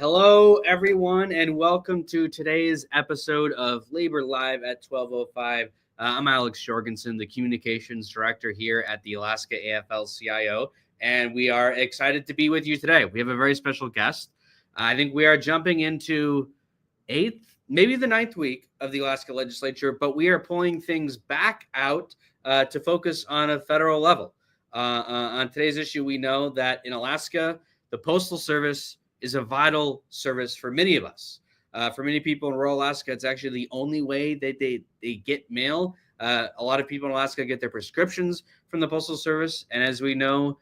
Hello, everyone, and welcome to today's episode of Labor Live at 12:05. I'm Alex Jorgensen, the Communications Director here at the Alaska AFL-CIO, and we are excited to be with you today. We have a very special guest. I think we are jumping into maybe the ninth week of the Alaska legislature, but we are pulling things back out to focus on a federal level. On today's issue, we know that in Alaska, the Postal Service is a vital service for many of us. For many people in rural Alaska, it's actually the only way that they get mail. A lot of people in Alaska get their prescriptions from the Postal Service. And as we know,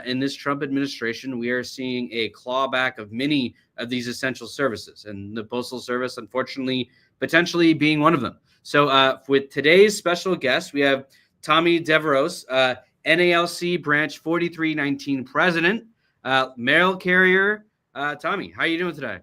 in this Trump administration, we are seeing a clawback of many of these essential services. And the Postal Service, unfortunately, potentially being one of them. So with today's special guest, we have Tommy Devros, NALC Branch 4319 President, mail carrier. Tommy, how are you doing today?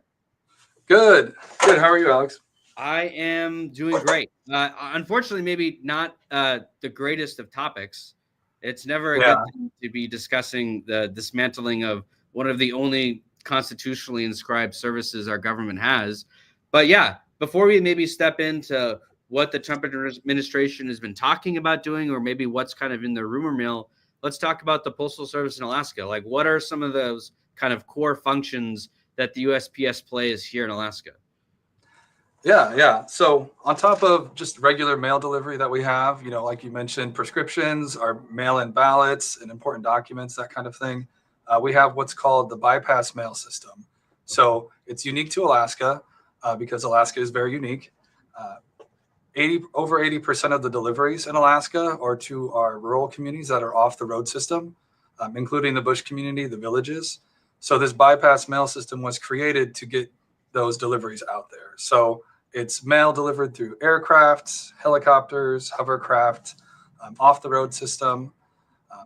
Good. How are you, Alex? I am doing great. Unfortunately, maybe not the greatest of topics. It's never a good thing to be discussing the dismantling of one of the only constitutionally inscribed services our government has. But yeah, before we maybe step into what the Trump administration has been talking about doing, or maybe what's kind of in the rumor mill, let's talk about the Postal Service in Alaska. Like, what are some of those kind of core functions that the USPS plays here in Alaska? Yeah. So on top of just regular mail delivery that we have, like you mentioned, prescriptions, our mail-in ballots and important documents, that kind of thing, we have what's called the bypass mail system. So it's unique to Alaska because Alaska is very unique. Over 80% of the deliveries in Alaska are to our rural communities that are off the road system, including the bush community, the villages. So this bypass mail system was created to get those deliveries out there. So it's mail delivered through aircraft, helicopters, hovercraft, off the road system.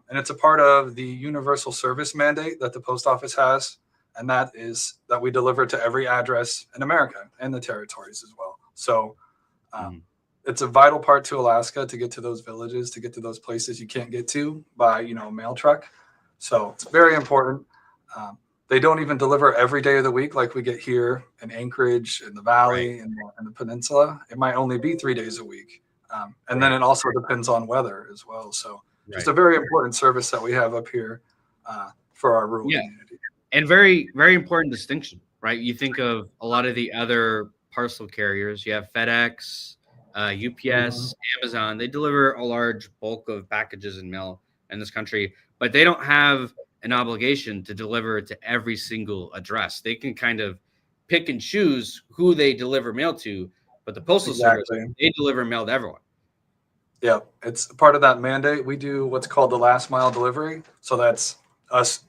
And it's a part of the universal service mandate that the post office has. And that is that we deliver to every address in America and the territories as well. So it's a vital part to Alaska to get to those villages, to get to those places you can't get to by, a mail truck. So it's very important. They don't even deliver every day of the week like we get here in Anchorage, in the Valley, and the Peninsula. It might only be 3 days a week. And then it also depends on weather as well. So just a very important service that we have up here for our rural community. And very, very important distinction, right? You think of a lot of the other parcel carriers. You have FedEx, UPS, Amazon. They deliver a large bulk of packages and mail in this country, but they don't have an obligation to deliver to every single address. They can kind of pick and choose who they deliver mail to, but the Postal Service, they deliver mail to everyone. Yeah, it's part of that mandate. We do what's called the last mile delivery. So that's us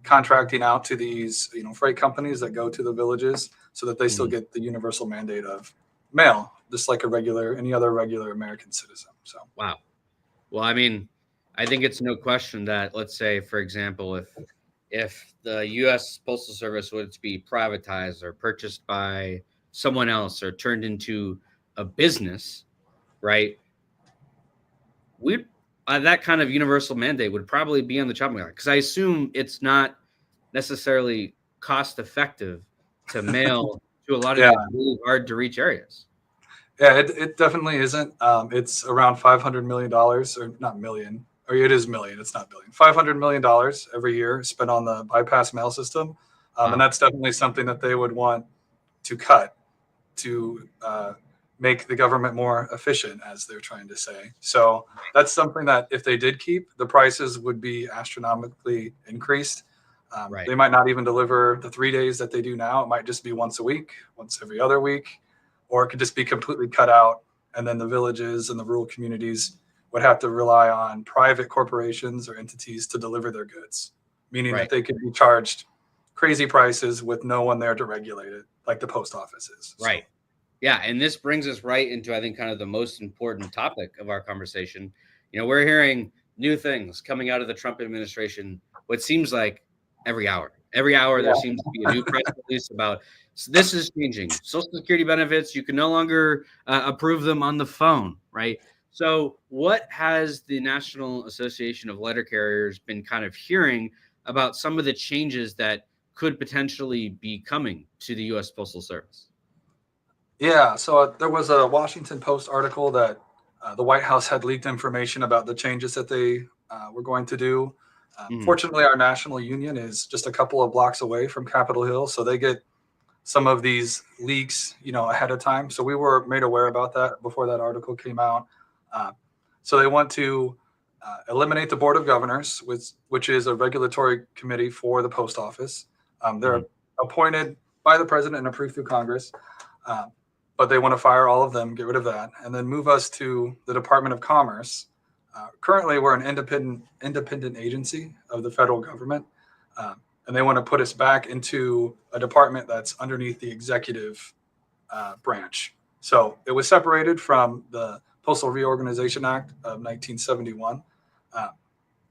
contracting out to these, freight companies that go to the villages so that they still get the universal mandate of mail, just like any other regular American citizen. So wow. Well, I mean, I think it's no question that, let's say, for example, if the U.S. Postal Service were to be privatized or purchased by someone else or turned into a business, right, that kind of universal mandate would probably be on the chopping block, because I assume it's not necessarily cost effective to mail to a lot of these really hard to reach areas. Yeah, it definitely isn't. It's around $500 million, or not million. Or it is million, it's not billion. $500 million every year spent on the bypass mail system. And that's definitely something that they would want to cut to make the government more efficient, as they're trying to say. So that's something that if they did keep, the prices would be astronomically increased. They might not even deliver the 3 days that they do now. It might just be once a week, once every other week, or it could just be completely cut out. And then the villages and the rural communities would have to rely on private corporations or entities to deliver their goods, meaning that they could be charged crazy prices with no one there to regulate it, like the post office is. So. Right. Yeah. And this brings us right into, I think, kind of the most important topic of our conversation. We're hearing new things coming out of the Trump administration, what seems like every hour. Every hour there seems to be a new press release about, so this is changing. Social Security benefits, you can no longer approve them on the phone, right? So what has the National Association of Letter Carriers been kind of hearing about some of the changes that could potentially be coming to the U.S. Postal Service? Yeah, so there was a Washington Post article that the White House had leaked information about the changes that they were going to do. Fortunately, our national union is just a couple of blocks away from Capitol Hill, so they get some of these leaks, ahead of time. So we were made aware about that before that article came out. So they want to eliminate the Board of Governors, which is a regulatory committee for the post office. They're appointed by the president and approved through Congress. But they want to fire all of them, get rid of that, and then move us to the Department of Commerce. Currently, we're an independent agency of the federal government, and they want to put us back into a department that's underneath the executive branch. So it was separated from the Postal Reorganization Act of 1971,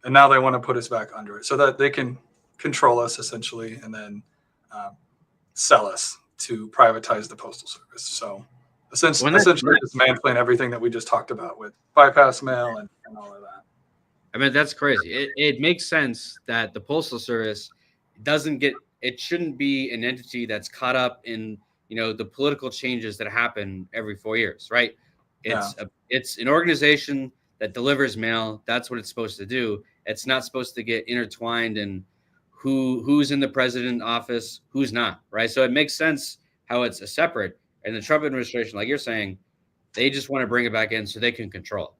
and now they want to put us back under it so that they can control us essentially, and then sell us to privatize the Postal Service. So essentially dismantling everything that we just talked about with bypass mail and all of that. I mean, that's crazy. It makes sense that the Postal Service shouldn't be an entity that's caught up in, the political changes that happen every 4 years, right? It's an organization that delivers mail. That's what it's supposed to do. It's not supposed to get intertwined in who's in the president office, who's not, right? So it makes sense how it's a separate. And the Trump administration, like you're saying, they just want to bring it back in so they can control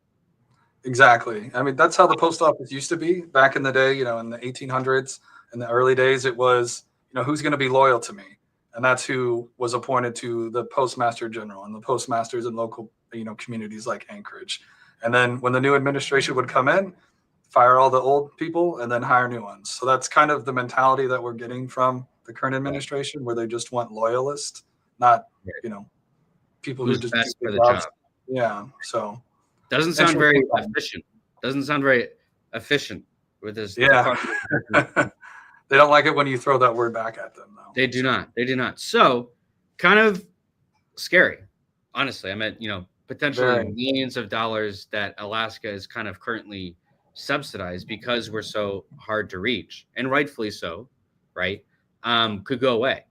it. Exactly. I mean, that's how the post office used to be back in the day, in the 1800s, in the early days. It was, who's going to be loyal to me? And that's who was appointed to the postmaster general and the postmasters in local, communities like Anchorage. And then when the new administration would come in, fire all the old people and then hire new ones. So that's kind of the mentality that we're getting from the current administration, where they just want loyalists, not, people who's who just best do for the jobs. job. Yeah. So doesn't sound very efficient. Doesn't sound very efficient with this. Yeah. They don't like it when you throw that word back at them, though. They do not. They do not. So kind of scary, honestly. I mean, potentially millions of dollars that Alaska is kind of currently subsidized because we're so hard to reach, and rightfully so, right? Could go away,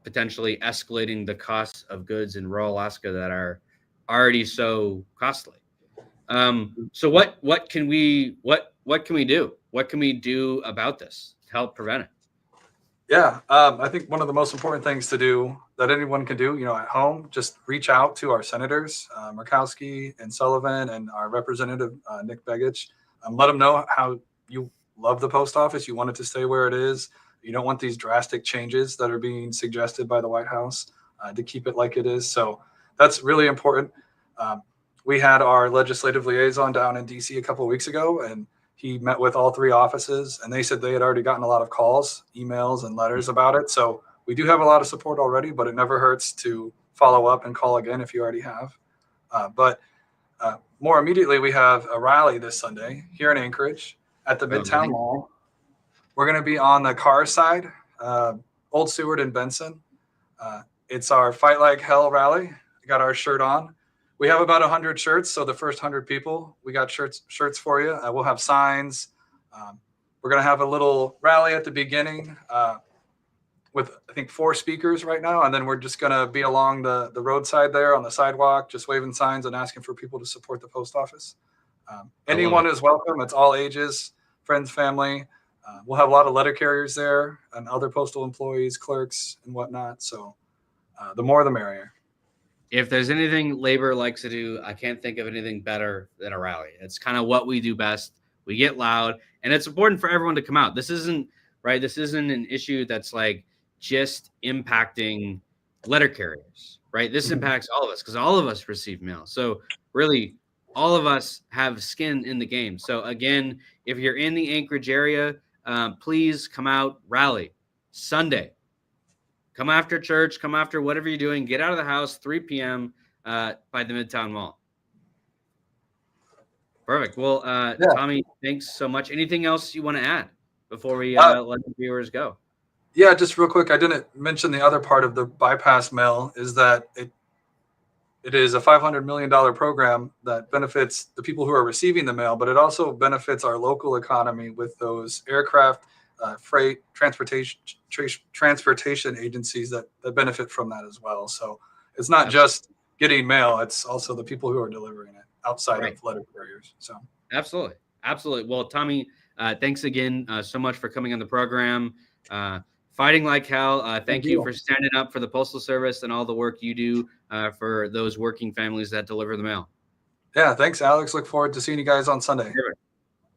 potentially escalating the costs of goods in rural Alaska that are already so costly. So what can we do? What can we do about this to help prevent it? Yeah, I think one of the most important things to do that anyone can do, at home, just reach out to our senators, Murkowski and Sullivan, and our representative, Nick Begich. Let them know how you love the post office. You want it to stay where it is. You don't want these drastic changes that are being suggested by the White House to keep it like it is. So that's really important. We had our legislative liaison down in DC a couple of weeks ago, and he met with all three offices, and they said they had already gotten a lot of calls, emails, and letters about it. So we do have a lot of support already, but it never hurts to follow up and call again if you already have. But more immediately, we have a rally this Sunday here in Anchorage at the Midtown Mall. We're going to be on the car side, Old Seward and Benson. It's our Fight Like Hell rally. We got our shirt on. We have about 100 shirts, so the first 100 people, we got shirts for you. We'll have signs. We're going to have a little rally at the beginning with, I think, 4 speakers right now, and then we're just going to be along the roadside there on the sidewalk, just waving signs and asking for people to support the post office. Anyone is welcome. It's all ages, friends, family. We'll have a lot of letter carriers there and other postal employees, clerks, and whatnot. So the more, the merrier. If there's anything labor likes to do, I can't think of anything better than a rally. It's kind of what we do best. We get loud, and it's important for everyone to come out. This isn't right. This isn't an issue that's like just impacting letter carriers, right? This impacts all of us because all of us receive mail. So really, all of us have skin in the game. So again, if you're in the Anchorage area, please come out, rally Sunday. Come after church, come after whatever you're doing. Get out of the house, 3 p.m. By the Midtown Mall. Perfect. Well, Tommy, thanks so much. Anything else you want to add before we let the viewers go? Yeah, just real quick. I didn't mention the other part of the bypass mail is that it is a $500 million program that benefits the people who are receiving the mail, but it also benefits our local economy with those aircraft freight, transportation agencies that benefit from that as well. So it's not just getting mail; it's also the people who are delivering it outside of letter carriers. So absolutely. Well, Tommy, thanks again so much for coming on the program. Fighting like hell. Thank you for standing up for the Postal Service and all the work you do for those working families that deliver the mail. Yeah, thanks, Alex. Look forward to seeing you guys on Sunday.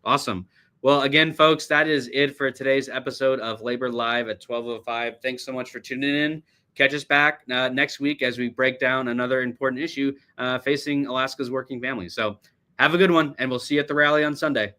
Awesome. Well, again, folks, that is it for today's episode of Labor Live at 12:05. Thanks so much for tuning in. Catch us back next week as we break down another important issue facing Alaska's working families. So have a good one, and we'll see you at the rally on Sunday.